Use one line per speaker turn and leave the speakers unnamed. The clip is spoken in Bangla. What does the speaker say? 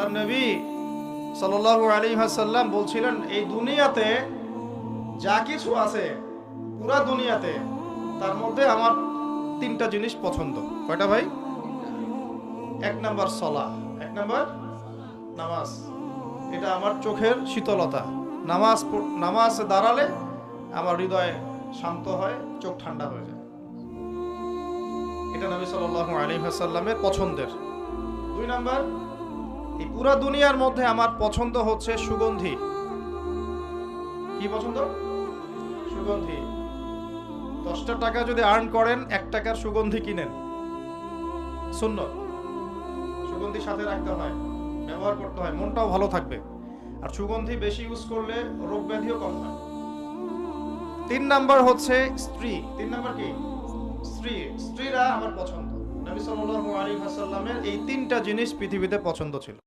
আল্লাহর নবী সাল্লাল্লাহু আলাইহি ওয়াসাল্লাম বলছিলেন, এই দুনিয়াতে যা কিছু আছে, পুরা দুনিয়াতে, তার মধ্যে আমার তিনটা জিনিস পছন্দ। কয়টা ভাই? এক নাম্বার সালাহ, এক নাম্বার নামাজ। এটা আমার চোখের শীতলতা। নামাজে দাঁড়ালে আমার হৃদয় শান্ত হয়, চোখ ঠান্ডা হয়ে যায়। এটা নবী সাল্লাল্লাহু আলাইহি ওয়াসাল্লামের পছন্দের। দুই নাম্বার, এই পুরা দুনিয়ার মধ্যে আমার পছন্দ হচ্ছে সুগন্ধি। কি পছন্দ? সুগন্ধি। 10টা টাকা যদি আর্ন করেন, 1 টাকার সুগন্ধি কিনেন, সুন্নাত। সুগন্ধি সাথে রাখতে হয়, ব্যবহার করতে হয়, মনটাও ভালো থাকবে। আর সুগন্ধি বেশি ইউজ করলে রোগ ব্যাধিও কম হয়। 3 নাম্বার হচ্ছে স্ত্রী। 3 নাম্বার কি? স্ত্রী। স্ত্রীরা আমার পছন্দ। নবী সাল্লাল্লাহু আলাইহি ওয়াসাল্লামের এই 3টা জিনিস পৃথিবীতে পছন্দ ছিল।